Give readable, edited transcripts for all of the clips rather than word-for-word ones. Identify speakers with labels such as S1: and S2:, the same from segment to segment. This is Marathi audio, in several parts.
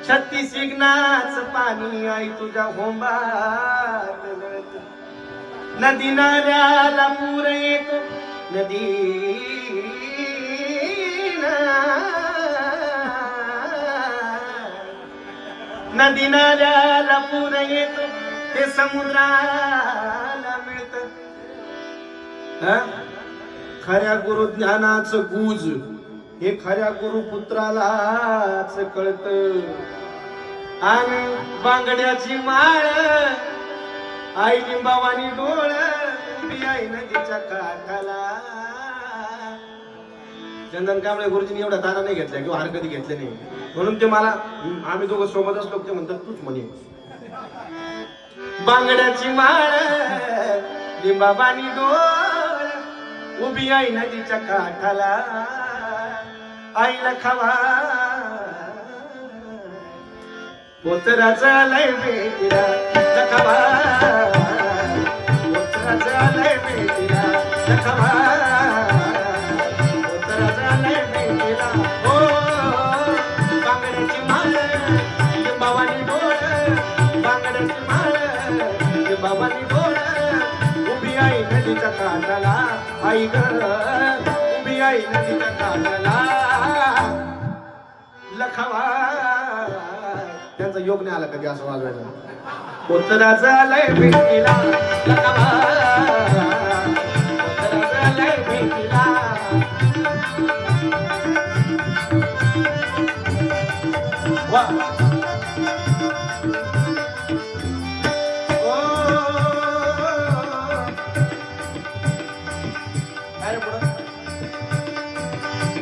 S1: छत्तीस इग्नाच पाणी आई तुझ्या होंबात नदी नाल्याला पूर येतो नदी नदी नाल्याला पूर येतो ते समुद्राला मिळत खऱ्या गुरु ज्ञानाचं गुज हे खऱ्या गुरुपुत्रालाच कळत आणि बांगड्याची माळ आई लिंबावानी डोळ उभी आई नदीच्या काठाला. चंदन कांबळे गुरुजींनी एवढा तारा नाही घेतला किंवा हार कधी घेतले नाही म्हणून ते मला आम्ही दोघं सोबत असलो ते म्हणतात तूच म्हणे. बांगड्याची माळ लिंबावानी डोळ उभी आई नदीच्या काठाला आईला खावा पोतराचा लय बेटीला लखावा पोतराचा लय बेटीला लखावा पोतराचा लय बेटीला हो बांगड्याची माळ लिंबावानी डोळ बांगड्याची माळ लिंबावानी डोळ उभी आई नदीच्या काठाला आई ग उभी आई नदीच्या काठाला लखावा. त्यांचा योग नाही आला कधी असं वाजवायचं. पोतराचा लय भेटीला लखावा पोतराचा लय भेटीला वा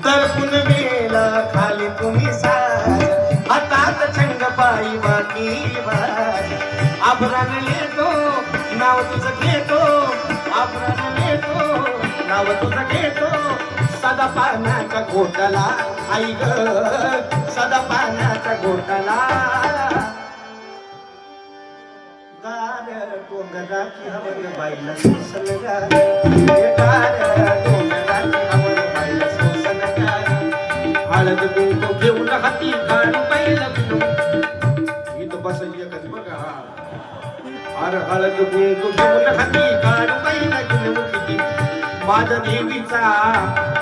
S1: दर्पुन वेला खाली तुम्ही साज हातात छंग पायी वाकी वाज आभरण लेतो नाव तुझं घेतो आभरण लेतो नाव तुझं घेतो सदा पाण्याचा घोटाला आई ग सदा पाण्याचा घोटाला. गार डोंगराची हवन बाईला सोसल गार गार डोंगराची हवन बाईला सोसल गार हळद कुंकू घेऊन हाती काढू पहिला बिनू इथं बसायची एखादी बघा अरे हळद कुंकू घेऊन हाती काढू पहिला बिनू किती माझ्या देवीचा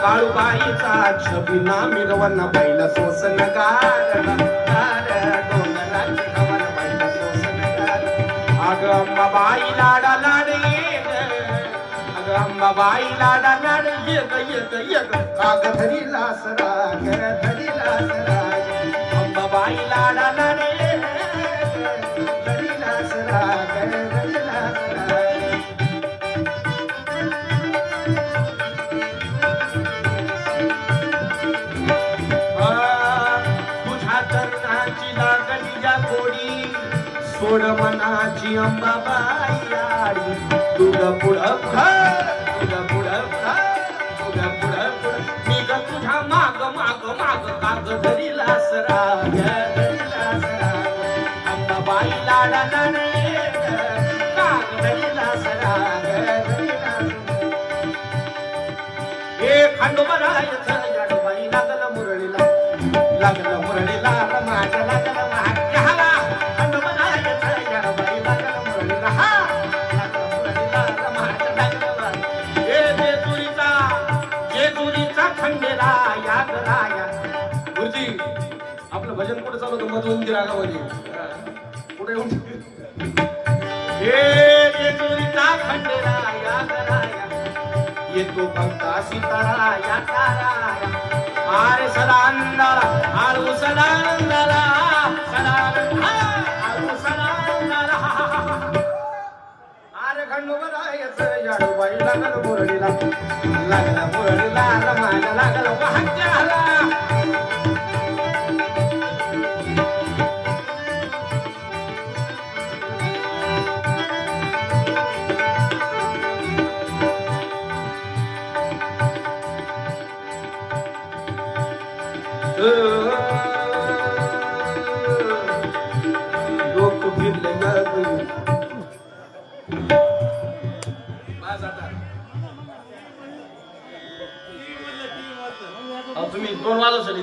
S1: काळूबाईचा छबिना मिरवना बाईला सोसन गार गार डोंगराची हवन बाईला सोसन गार. अगं अंबाबाई लाडा लाड ये अगं अंबाबाई लाडा लाड ये ग काग धरीला सराग धरीला सराग अंबाबाई लाडा लाड ये धरीला सराग धरीला सराग. तुझ्या तरुणाची लागली या गोडी सोड मनाची अंबाबाई आडी तुझं पुढं तुझं पुढं तुझं पुढं मी ग तुझ्या माग माग माग काग धरीला सराग धरीला सराग अंबाबाई लाडा लाडे काग धरीला सराग धरीला हे खंडोबरायचं याडबाई लागलं मुरळीला माझ्या लागलं महात्याला खंडोबरायचं याडबाई लागलं मुरळीला हा लागलं मुरळीला माझ्या लागलं हे जेजुरीचा खंडेला याद राया. गुरुजी आपलं भजन कुठे चालू होतं मधुवंती रागामध्ये कुठे येऊन हे जेजुरीचा खंडेला याद राया येतो भक्ता सीतारा या ताराया आरे सदा अंधारा आळू सदा अंधारा सदा आळू सदा अंधारा आरे खंडोबरायचं याडबाई लागलं मुरळीला माझ्या लागलं वाहत्याला. लोक फिरले तुम्ही 2 वाजता